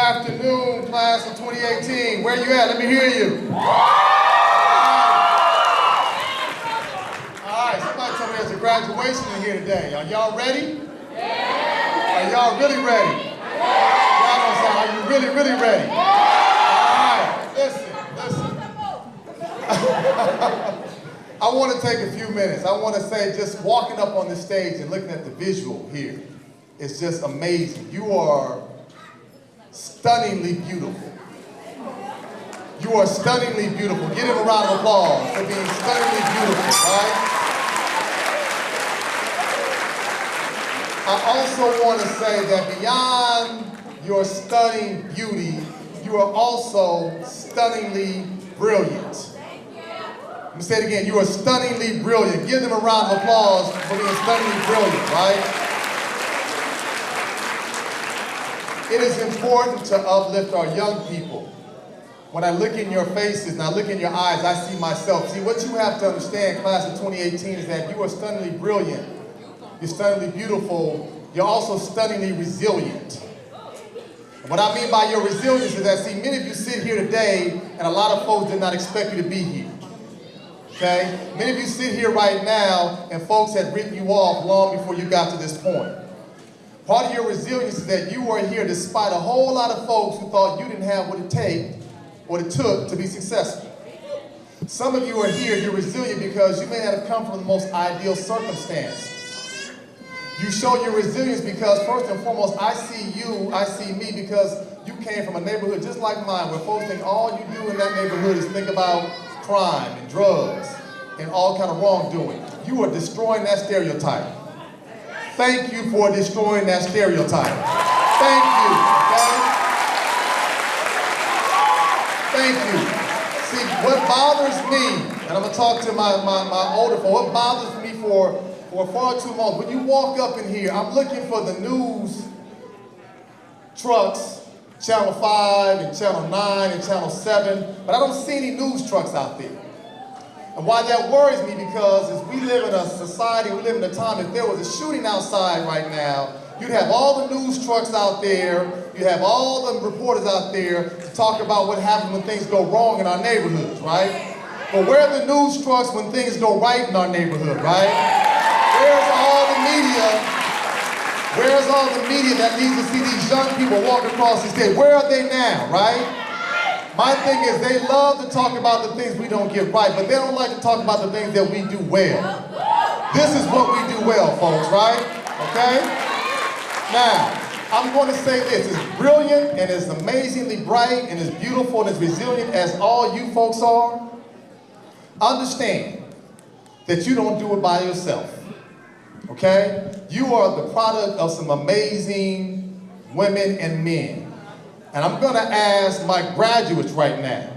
afternoon, class of 2018. Where you at? Let me hear you. All right, somebody told me there's a graduation in here today. Are y'all ready? Yeah. Are y'all really ready? Yeah. Y'all don't sound, are you really, really ready? Yeah. All right, listen. I want to take a few minutes. I want to say just walking up on the stage and looking at the visual here, it's just amazing. You are stunningly beautiful. You are stunningly beautiful. Give him a round of applause for being stunningly beautiful, right? I also want to say that beyond your stunning beauty, you are also stunningly brilliant. Let me say it again. You are stunningly brilliant. Give them a round of applause for being stunningly brilliant, right? It is important to uplift our young people. When I look in your faces and I look in your eyes, I see myself. See, what you have to understand, class of 2018, is that you are stunningly brilliant. You're stunningly beautiful. You're also stunningly resilient. And what I mean by your resilience is that, see, many of you sit here today and a lot of folks did not expect you to be here. Okay? Many of you sit here right now and folks had written you off long before you got to this point. Part of your resilience is that you are here despite a whole lot of folks who thought you didn't have what it took to be successful. Some of you are here, you're resilient because you may not have come from the most ideal circumstances. You show your resilience because first and foremost, I see you, I see me because you came from a neighborhood just like mine where folks think all you do in that neighborhood is think about crime and drugs and all kind of wrongdoing. You are destroying that stereotype. Thank you for destroying that stereotype. Thank you, okay? Thank you. See, what bothers me, and I'm gonna talk to my older folks, what bothers me for far too long, when you walk up in here, I'm looking for the news trucks, Channel 5 and Channel 9 and Channel 7, but I don't see any news trucks out there. And why that worries me, because as we live in a society, we live in a time, if there was a shooting outside right now, you'd have all the news trucks out there, you'd have all the reporters out there to talk about what happens when things go wrong in our neighborhoods, right? But where are the news trucks when things go right in our neighborhood, right? Where's all the media? Where's all the media that needs to see these young people walk across the stage? Where are they now, right? My thing is they love to talk about the things we don't get right, but they don't like to talk about the things that we do well. This is what we do well, folks, right? Okay? Now, I'm going to say this. As brilliant and as amazingly bright and as beautiful and as resilient as all you folks are, understand that you don't do it by yourself. Okay? You are the product of some amazing women and men. And I'm gonna ask my graduates right now.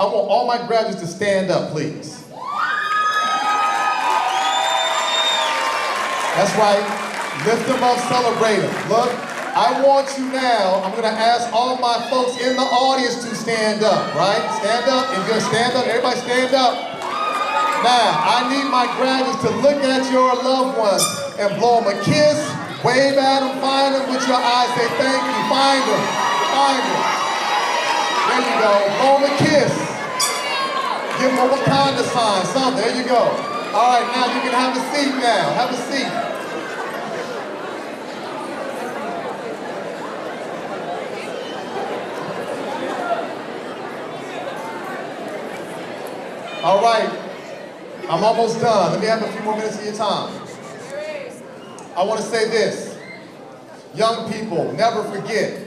I want all my graduates to stand up, please. That's right. Lift them up, celebrate them. Look, I want you now, I'm gonna ask all my folks in the audience to stand up, right? Stand up, and just stand up, everybody stand up. Now, I need my graduates to look at your loved ones and blow them a kiss, wave at them, find them with your eyes, say thank you, find them, find them. There you go, blow them a kiss. Give them a Wakanda sign, something, there you go. All right, now you can have a seat now, have a seat. All right. I'm almost done. Let me have a few more minutes of your time. I want to say this. Young people, never forget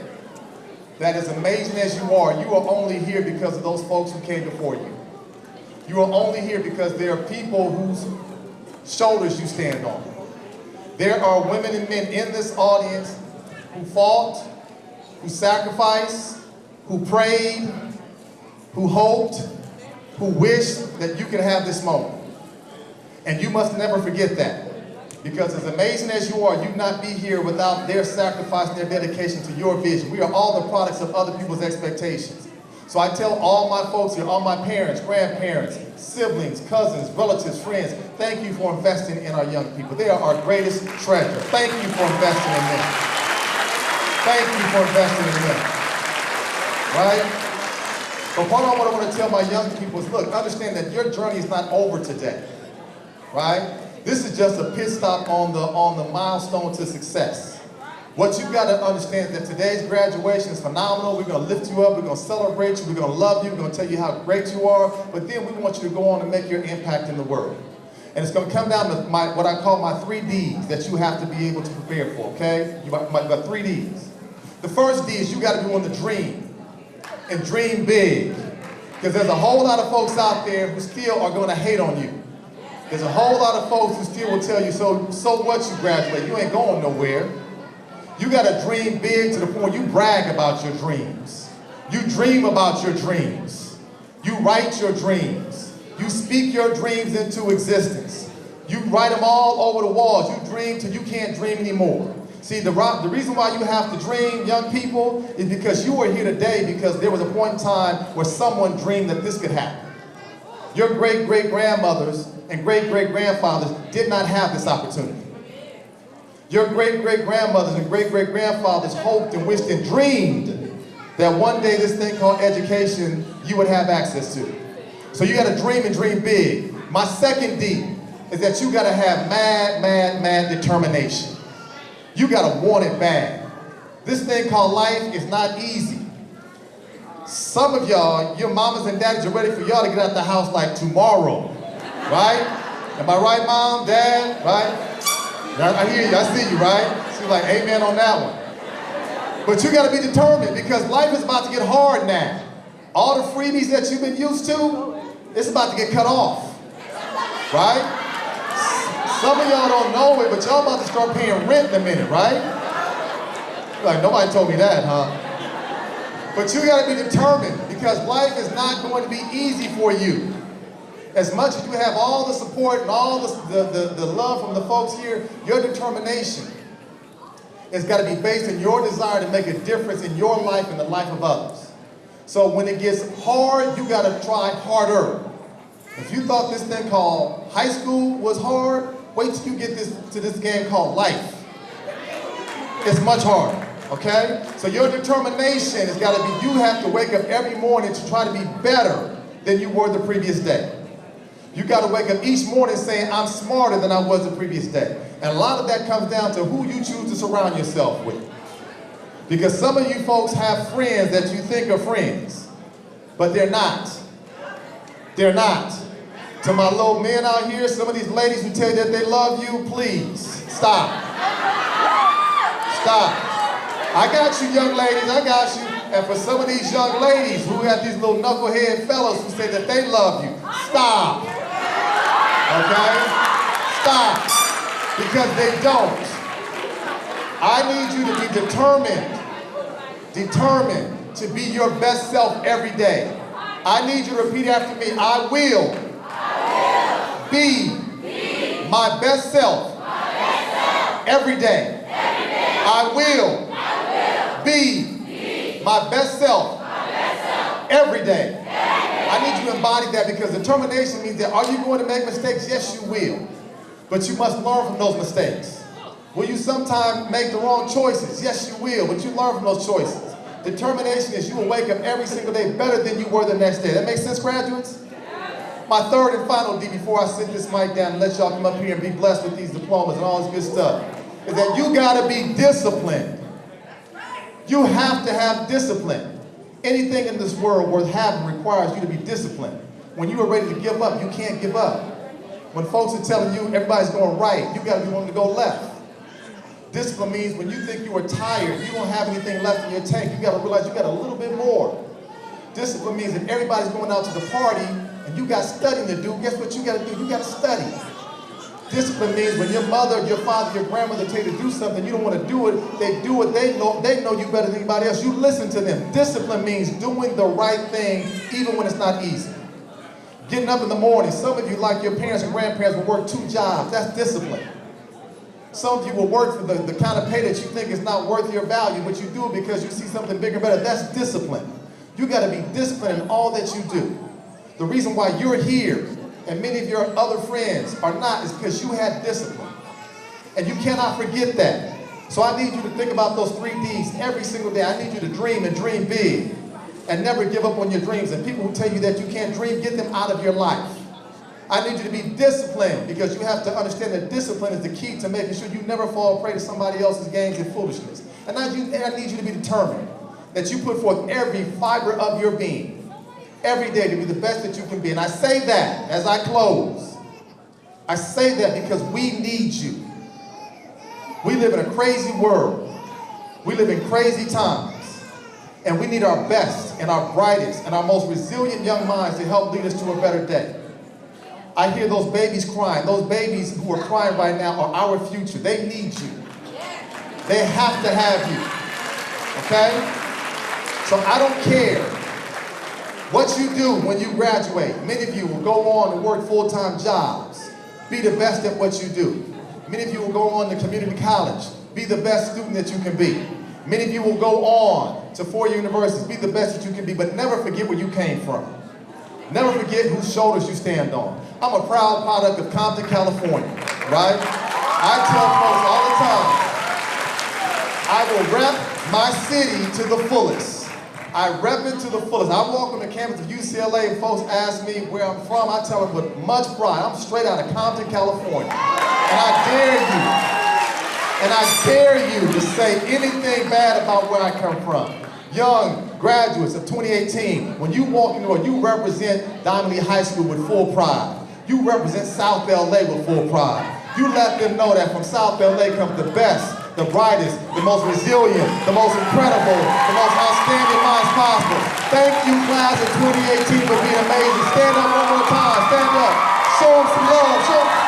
that as amazing as you are only here because of those folks who came before you. You are only here because there are people whose shoulders you stand on. There are women and men in this audience who fought, who sacrificed, who prayed, who hoped, who wished that you could have this moment. And you must never forget that. Because as amazing as you are, you'd not be here without their sacrifice and their dedication to your vision. We are all the products of other people's expectations. So I tell all my folks here, all my parents, grandparents, siblings, cousins, relatives, friends, thank you for investing in our young people. They are our greatest treasure. Thank you for investing in them. Thank you for investing in them. right? But part of what I want to tell my young people is, look, understand that your journey is not over today, right? This is just a pit stop on the milestone to success. What you've got to understand is that today's graduation is phenomenal. We're going to lift you up. We're going to celebrate you. We're going to love you. We're going to tell you how great you are. But then we want you to go on and make your impact in the world. And it's going to come down to what I call my 3 Ds that you have to be able to prepare for, okay? You got 3 Ds. The first D is you got to be willing to dream. And dream big. Because there's a whole lot of folks out there who still are going to hate on you. There's a whole lot of folks who still will tell you, so what, you graduate? You ain't going nowhere. You got to dream big to the point you brag about your dreams. You dream about your dreams. You write your dreams. You speak your dreams into existence. You write them all over the walls. You dream till you can't dream anymore. See, the reason why you have to dream, young people, is because you are here today because there was a point in time where someone dreamed that this could happen. Your great-great-grandmothers and great-great-grandfathers did not have this opportunity. Your great-great-grandmothers and great-great-grandfathers hoped and wished and dreamed that one day this thing called education you would have access to. So you got to dream and dream big. My second D is that you got to have mad determination. You got to want it bad. This thing called life is not easy. Some of y'all, your mamas and daddies are ready for y'all to get out the house like tomorrow, right? Am I right, Mom, Dad, right? I hear you, I see you, right? She's like, amen on that one. But you gotta be determined because life is about to get hard now. All the freebies that you've been used to, it's about to get cut off, right? Some of y'all don't know it, but y'all about to start paying rent in a minute, right? You're like, nobody told me that, huh? But you gotta be determined because life is not going to be easy for you. As much as you have all the support and all the love from the folks here, your determination has got to be based on your desire to make a difference in your life and the life of others. So when it gets hard, you got to try harder. If you thought this thing called high school was hard, wait till you get to this game called life. It's much harder, okay? So your determination has got to be, you have to wake up every morning to try to be better than you were the previous day. You got to wake up each morning saying, I'm smarter than I was the previous day. And a lot of that comes down to who you choose to surround yourself with. Because some of you folks have friends that you think are friends, but they're not. They're not. To my little men out here, some of these ladies who tell you that they love you, please, stop. Stop. I got you, young ladies, I got you. And for some of these young ladies who have these little knucklehead fellows who say that they love you, stop. Okay? Stop. Because they don't. I need you to be determined to be your best self every day. I need you to repeat after me. I will be my best self every day. I will be my best self every day. I need you to embody that because determination means that are you going to make mistakes? Yes, you will. But you must learn from those mistakes. Will you sometimes make the wrong choices? Yes, you will, but you learn from those choices. Determination is you will wake up every single day better than you were the next day. That makes sense, graduates? My third and final D before I sit this mic down and let y'all come up here and be blessed with these diplomas and all this good stuff is that you gotta be disciplined. You have to have discipline. Anything in this world worth having requires you to be disciplined. When you are ready to give up, you can't give up. When folks are telling you everybody's going right, you gotta be willing to go left. Discipline means when you think you are tired, you don't have anything left in your tank, you gotta realize you got a little bit more. Discipline means that everybody's going out to the party and you got studying to do, guess what you gotta do? You gotta study. Discipline means when your mother, your father, your grandmother tell you to do something, you don't want to do it, they do it, they know you better than anybody else, you listen to them. Discipline means doing the right thing even when it's not easy. Getting up in the morning, some of you like your parents and grandparents will work 2 jobs, that's discipline. Some of you will work for the kind of pay that you think is not worth your value, but you do it because you see something bigger, better, that's discipline. You gotta be disciplined in all that you do. The reason why you're here and many of your other friends are not is because you had discipline. And you cannot forget that. So I need you to think about those 3 Ds every single day. I need you to dream and dream big. and never give up on your dreams. And people who tell you that you can't dream, get them out of your life. I need you to be disciplined, because you have to understand that discipline is the key to making sure you never fall prey to somebody else's games and foolishness. And I need you to be determined that you put forth every fiber of your being every day to be the best that you can be. And I say that as I close. I say that because we need you. We live in a crazy world. We live in crazy times. And we need our best and our brightest and our most resilient young minds to help lead us to a better day. I hear those babies crying. Those babies who are crying right now are our future. They need you. They have to have you. Okay? So I don't care what you do when you graduate. Many of you will go on and work full-time jobs. Be the best at what you do. Many of you will go on to community college. Be the best student that you can be. Many of you will go on to 4 universities. Be the best that you can be, but never forget where you came from. Never forget whose shoulders you stand on. I'm a proud product of Compton, California, right? I tell folks all the time, I will rep my city to the fullest. I rep it to the fullest. I walk on the campus of UCLA and folks ask me where I'm from. I tell them with much pride, I'm straight out of Compton, California. And I dare you to say anything bad about where I come from. Young graduates of 2018, when you walk in the door, you represent Dymally High School with full pride. You represent South LA with full pride. You let them know that from South LA comes the best, the brightest, the most resilient, the most incredible, the most outstanding minds possible. Thank you, class of 2018, for being amazing. Stand up one more time. Stand up. Show them some love. Show them